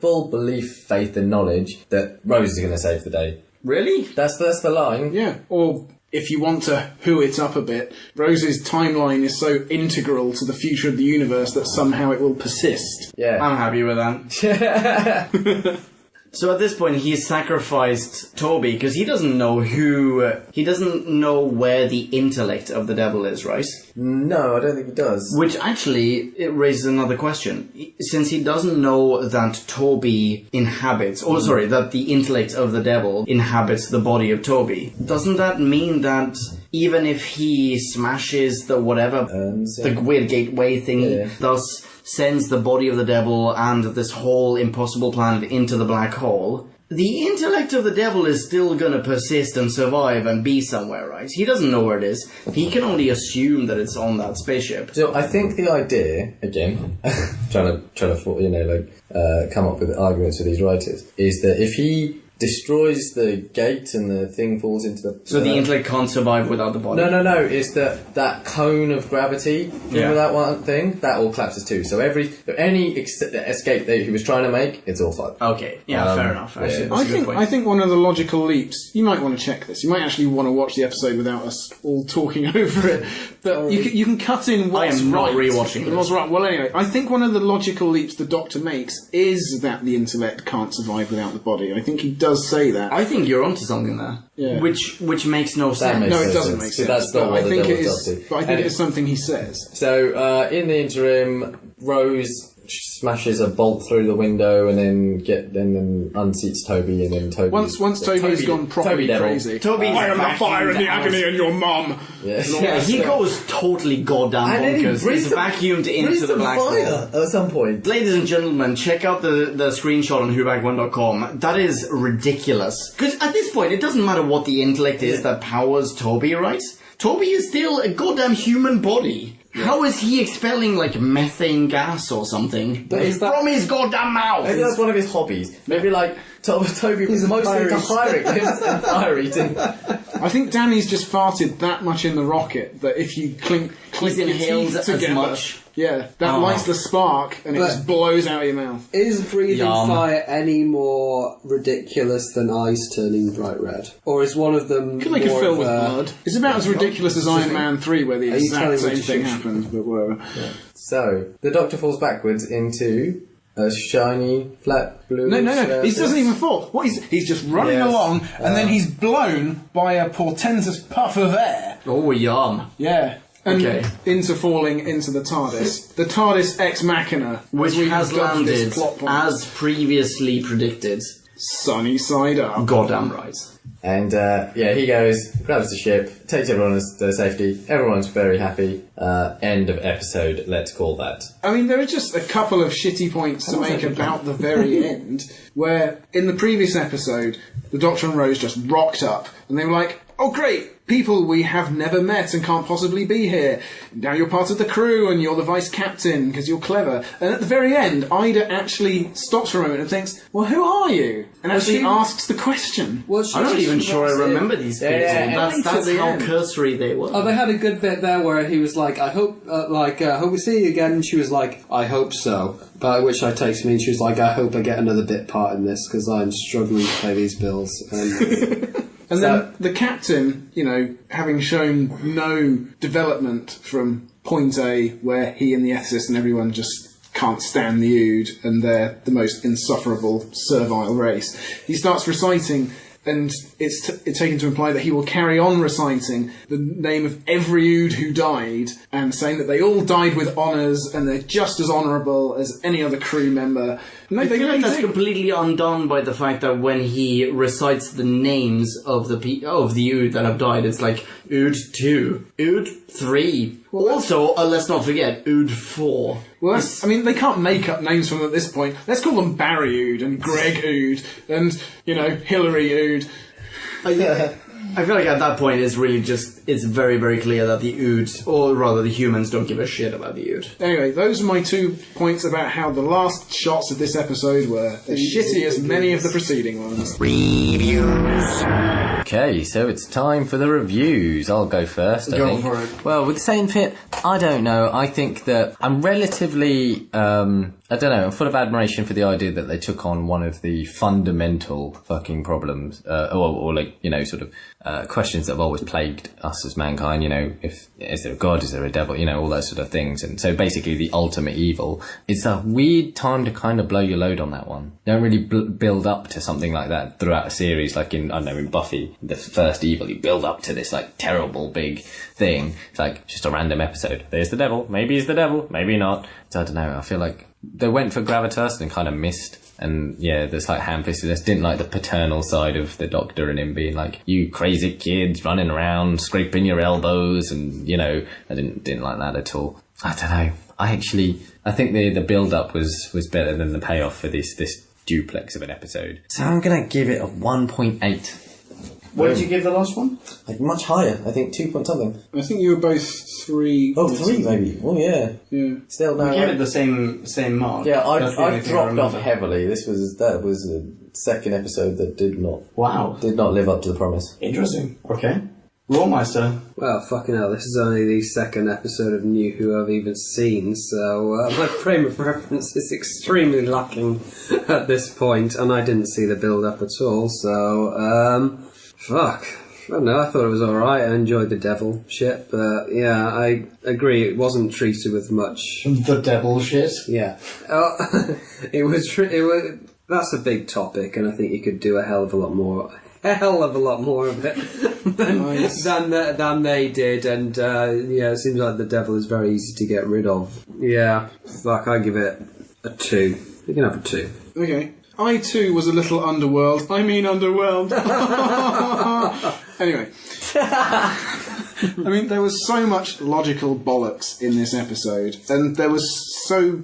full belief, faith and knowledge that Rose is going to save the day. Really? That's the line. Yeah, or if you want to who it up a bit, Rose's timeline is so integral to the future of the universe that somehow it will persist. Yeah. I'm happy with that. So at this point, he's sacrificed Toby because he doesn't know he doesn't know where the intellect of the devil is, right? No, I don't think he does. Which actually, it raises another question. Since he doesn't know that Toby inhabits, that the intellect of the devil inhabits the body of Toby, doesn't that mean that even if he smashes the the weird gateway thing, thus sends the body of the devil and this whole impossible planet into the black hole, the intellect of the devil is still going to persist and survive and be somewhere, right? He doesn't know where it is. He can only assume that it's on that spaceship. So I think the idea, again, trying to come up with arguments for these writers, is that if he destroys the gate and the thing falls into the... So the intellect can't survive without the body? No. It's that cone of gravity, remember that one thing? That all collapses too. So any escape that he was trying to make, it's all fine. Okay, fair enough. Actually, that's a good point. I think one of the logical leaps, you might want to check this, you might actually want to watch the episode without us all talking over it, but you can cut in what's I am right. not rewatching this. What's right. Well, anyway, I think one of the logical leaps the Doctor makes is that the intellect can't survive without the body. I think he does say that. I think you're onto something there. Yeah. Which makes no sense. No, it doesn't make sense. That's not what the devil's up to. But I think it is something he says. So, in the interim, Rose smashes a bolt through the window and then unseats Toby, and then Toby... Once Toby's gone properly crazy... I am the fire and the agony in your mum! Yeah, he goes totally goddamn bonkers. He's vacuumed into the black hole. At some point. Ladies and gentlemen, check out the screenshot on whoback1.com. That is ridiculous. Because at this point, it doesn't matter what the intellect is that powers Toby, right? Toby is still a goddamn human body. Yeah. How is he expelling, like, methane gas or something from his goddamn mouth? Maybe that's one of his hobbies. Maybe, like, Toby was mostly into fire eating. I think Danny's just farted that much in the rocket that if you clink your teeth together, as much. Yeah, that lights the spark and it just blows out of your mouth. Is breathing fire any more ridiculous than eyes turning bright red? Or is one of them Could make a film with blood. It's about as ridiculous as Iron Man 3 where the exact same thing happens, but whatever. Yeah. So, the Doctor falls backwards into a shiny, flat blue... No. He doesn't even fall. He's just running along and then he's blown by a portentous puff of air. Oh, yum. Yeah. And into falling into the TARDIS. The TARDIS Ex Machina. Which has landed, as previously predicted, sunny side up. Goddamn right. And, he goes, grabs the ship, takes everyone to safety, everyone's very happy. End of episode, let's call that. I mean, there are just a couple of shitty points to make about the very end, where in the previous episode, the Doctor and Rose just rocked up, and they were like, oh great, people we have never met and can't possibly be here. Now you're part of the crew and you're the vice captain because you're clever. And at the very end, Ida actually stops for a moment and thinks, well, who are you? And actually asks the question. I'm not even sure I remember these people. That's how cursory they were. Oh, they had a good bit there where he was like, I hope we see you again. And she was like, I hope so. By which I take to mean she was like, I hope I get another bit part in this because I'm struggling to pay these bills. And then the captain, having shown no development from point A, where he and the ethicist and everyone just can't stand the Ood, and they're the most insufferable, servile race, he starts reciting and it's taken to imply that he will carry on reciting the name of every Ood who died, and saying that they all died with honours, and they're just as honourable as any other crew member. No, I feel like that's completely undone by the fact that when he recites the names of the Ood that have died, it's like Ood 2, Ood 3. Also, let's not forget, Ood 4. Well, I mean, they can't make up names from them at this point. Let's call them Barry Ood and Greg Ood and, Hillary Ood. I feel like at that point it's really it's very, very clear that the Ood, or rather the humans, don't give a shit about the Ood. Anyway, those are my 2 points about how the last shots of this episode were as shitty as many of the preceding ones. Reviews. Okay, so it's time for the reviews. I'll go first, I think. Go for it. Well, with Saint Pit, I don't know. I think that I'm relatively... I don't know, I'm full of admiration for the idea that they took on one of the fundamental fucking problems, questions that have always plagued us as mankind, is there a God, is there a devil, all those sort of things. And so basically the ultimate evil. It's a weird time to kind of blow your load on that one. You don't really build up to something like that throughout a series, like in Buffy, the first evil, you build up to this, like, terrible big thing. It's like, just a random episode. There's the devil, maybe he's the devil, maybe not. So I don't know, I feel like they went for gravitas and kind of missed. And yeah, there's like ham-fistedness. Didn't like the paternal side of the Doctor and him being like, you crazy kids running around, scraping your elbows, and I didn't like that at all. I don't know. I think the build-up was better than the payoff for this duplex of an episode. So I'm gonna give it a 1.8. What did you give the last one? Like much higher. I think 2 point something. I think you were both 3. Oh, 3 maybe. Oh yeah. Yeah. Still no. We gave it the same mark. Yeah, I dropped off heavily. That was a second episode that did not live up to the promise. Interesting. Okay. Rawmeister. Well, fucking hell, this is only the second episode of New Who I've even seen, so my frame of reference is extremely lacking at this point, and I didn't see the build-up at all, so, fuck. I don't know, I thought it was alright, I enjoyed the devil shit, but yeah, I agree, it wasn't treated with much... The devil shit? Yeah. It was, that's a big topic, and I think you could do a hell of a lot more of it than they did, and it seems like the devil is very easy to get rid of. Yeah, fuck, I give it a 2. You can have a 2. Okay. I too was a little underwhelmed. Anyway. I mean, there was so much logical bollocks in this episode, and there was so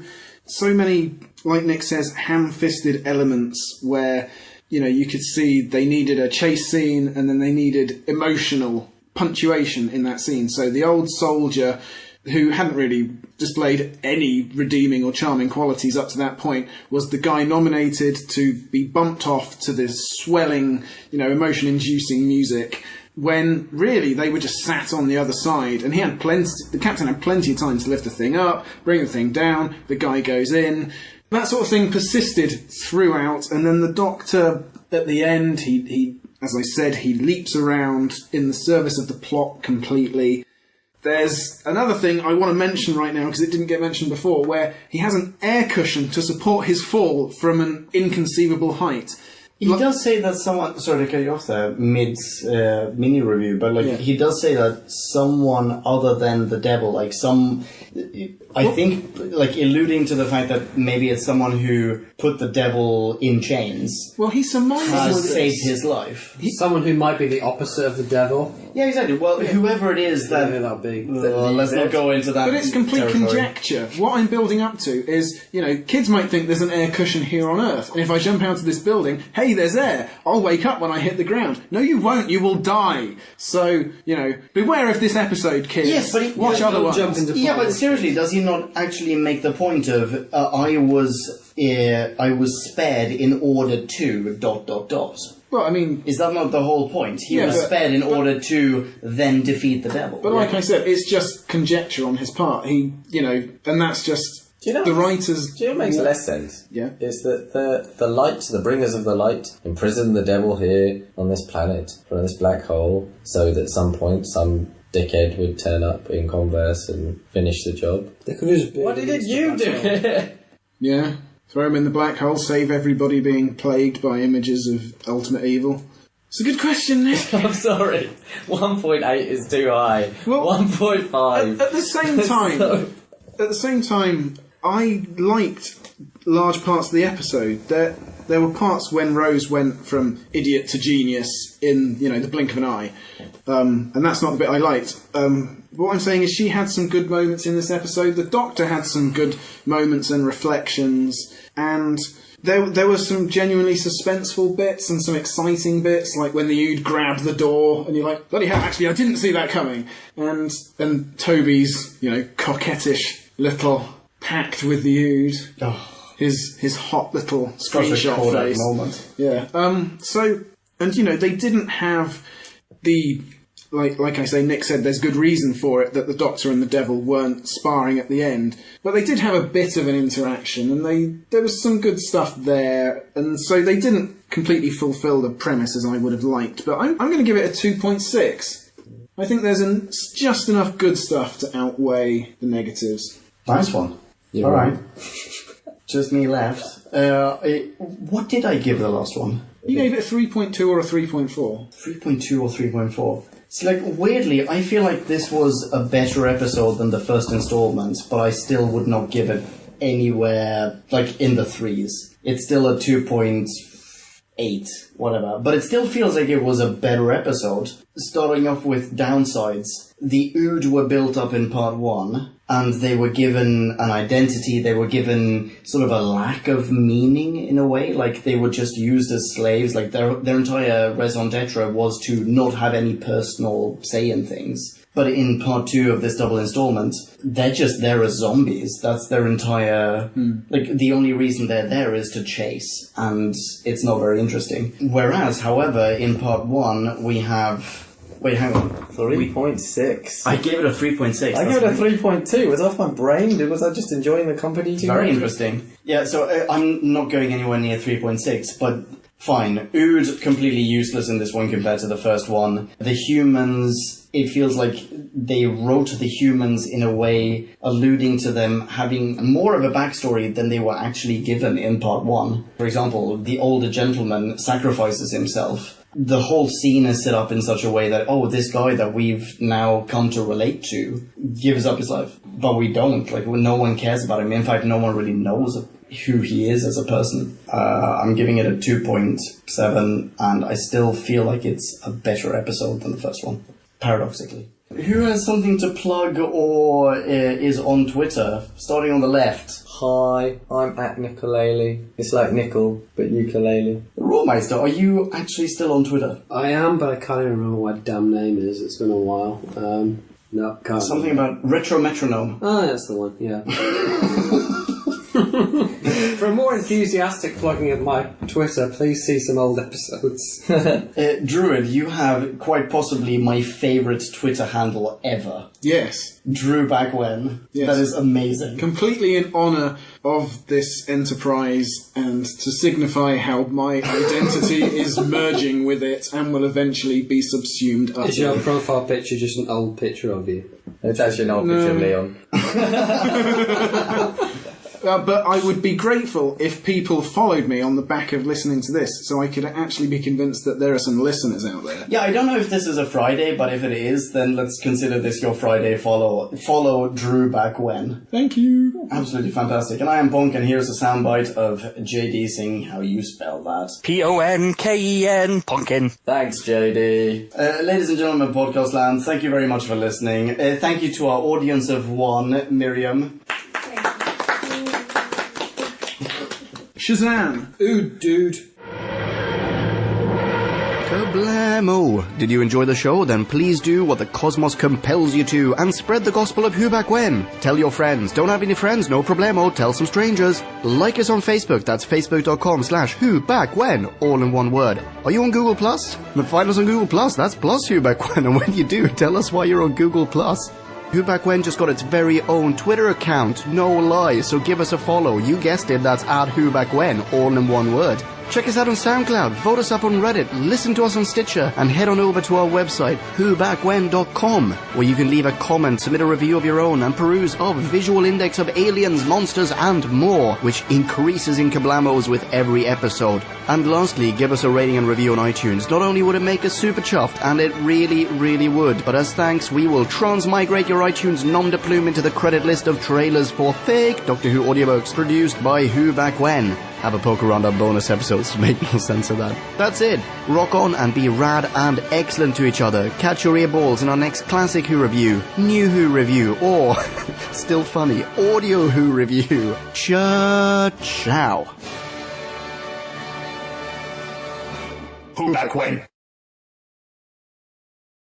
many, like Nick says, ham-fisted elements where, you could see they needed a chase scene and then they needed emotional punctuation in that scene. So the old soldier, who hadn't really displayed any redeeming or charming qualities up to that point, was the guy nominated to be bumped off to this swelling, emotion-inducing music, when really they were just sat on the other side, and the captain had plenty of time to lift the thing up, bring the thing down, the guy goes in. That sort of thing persisted throughout, and then the Doctor, at the end, he as I said, he leaps around in the service of the plot completely. There's another thing I want to mention right now, because it didn't get mentioned before, where he has an air cushion to support his fall from an inconceivable height. He does say that someone... Sorry to cut you off there, mini-review, but he does say that someone other than the devil, alluding to the fact that maybe it's someone who put the devil in chains. Well, he surmises has saved his life. Someone who might be the opposite of the devil. Yeah, exactly. Well, whoever it is that... that'll be... let's not go into that. But it's complete territory. Conjecture. What I'm building up to is, kids might think there's an air cushion here on Earth, and if I jump out of this building, hey, there's air. I'll wake up when I hit the ground. No, you won't. You will die. So, beware of this episode, kids. Yes, but watch other ones. Yeah, but seriously, does he not actually make the point of I was spared in order to ... Well, I mean... Is that not the whole point? He was spared in order to then defeat the devil. But like I said, it's just conjecture on his part. He, and that's just... the writers... Do you know what makes less sense? Yeah. Is that the light, the bringers of the light, imprison the devil here on this planet, from this black hole, so that at some point some dickhead would turn up in Converse and finish the job. What did you do? Yeah. Throw him in the black hole, save everybody being plagued by images of ultimate evil. It's a good question, Nick. I'm sorry. 1.8 is too high. Well, 1.5. At the same time, I liked large parts of the episode. There were parts when Rose went from idiot to genius in, the blink of an eye. And that's not the bit I liked. What I'm saying is she had some good moments in this episode. The Doctor had some good moments and reflections. And there were some genuinely suspenseful bits and some exciting bits, like when the Ood grabbed the door and you're like, bloody hell, actually I didn't see that coming. And Toby's, coquettish little pact with the Ood. Oh. His hot little screenshot face. Moment. Yeah. They didn't have the... Like I say, Nick said, there's good reason for it that the Doctor and the Devil weren't sparring at the end. But they did have a bit of an interaction, and there was some good stuff there. And so they didn't completely fulfil the premise as I would have liked. But I'm going to give it a 2.6. I think there's just enough good stuff to outweigh the negatives. Nice one. Yeah. All right. Just me left. What did I give the last one? You gave it a 3.2 or a 3.4. 3.2 or 3.4. It's weirdly, I feel like this was a better episode than the first installment, but I still would not give it anywhere, in the threes. It's still a 2.8, whatever. But it still feels like it was a better episode. Starting off with downsides. The Ood were built up in part 1, and they were given an identity, they were given sort of a lack of meaning in a way, they were just used as slaves, their entire raison d'etre was to not have any personal say in things. But in part 2 of this double installment, they're just there as zombies. That's their entire... the only reason they're there is to chase, and it's not very interesting. Whereas, however, in part 1, we have... Wait, hang on. 3.6. I gave it a 3.6. I gave it a 3.2. Was it off my brain? Was I just enjoying the company too much? Very interesting. Yeah, so I'm not going anywhere near 3.6, but fine. Ood, completely useless in this one compared to the first one. The humans, it feels like they wrote the humans in a way alluding to them having more of a backstory than they were actually given in part 1. For example, the older gentleman sacrifices himself. The whole scene is set up in such a way that, this guy that we've now come to relate to gives up his life. But we don't. No one cares about him. In fact, no one really knows who he is as a person. I'm giving it a 2.7, and I still feel like it's a better episode than the first one, paradoxically. Who has something to plug or is on Twitter? Starting on the left. Hi, I'm at Nicolele. It's like nickel, but ukulele. Rawmeister, are you actually still on Twitter? I am, but I can't even remember what damn name is. It's been a while. No, can't. Something about Retro Metronome. Oh, that's the one, yeah. For a more enthusiastic plugging of my Twitter, please see some old episodes. Druid, you have quite possibly my favourite Twitter handle ever. Yes. Drew back when. Yes. That is amazing. Completely in honour of this enterprise and to signify how my identity is merging with it and will eventually be subsumed utterly. Is your profile picture just an old picture of you? It's actually an old picture of Leon. But I would be grateful if people followed me on the back of listening to this, so I could actually be convinced that there are some listeners out there. Yeah, I don't know if this is a Friday, but if it is, then let's consider this your Friday follow. Follow Drew back when. Thank you. Absolutely fantastic. And I am Bonk, and here's a soundbite of JD saying how you spell that. Ponken, Ponkin. Thanks, JD. Ladies and gentlemen of Podcast Land, thank you very much for listening. Thank you to our audience of one, Miriam. Shazam! Ooh, dude. Kablamo! Did you enjoy the show? Then please do what the cosmos compels you to and spread the gospel of Who Back When. Tell your friends. Don't have any friends? No problemo. Tell some strangers. Like us on Facebook. That's facebook.com/Who Back When. All in one word. Are you on Google+? Then find us on Google+. That's plus Who Back When. And when you do, tell us why you're on Google+. Who Back When just got its very own Twitter account, no lie, so give us a follow. You guessed it, that's @Who Back When, all in one word. Check us out on SoundCloud, vote us up on Reddit, listen to us on Stitcher, and head on over to our website, whobackwhen.com, where you can leave a comment, submit a review of your own, and peruse our visual index of aliens, monsters, and more, which increases in kablamos with every episode. And lastly, give us a rating and review on iTunes. Not only would it make us super chuffed, and it really, really would, but as thanks, we will transmigrate your iTunes nom de plume into the credit list of trailers for fake Doctor Who audiobooks produced by Who Back When. Have a poke around our bonus episodes to make more sense of that. That's it. Rock on and be rad and excellent to each other. Catch your earballs in our next classic Who review, new Who review, or, still funny, audio Who review. Ciao. Who back when?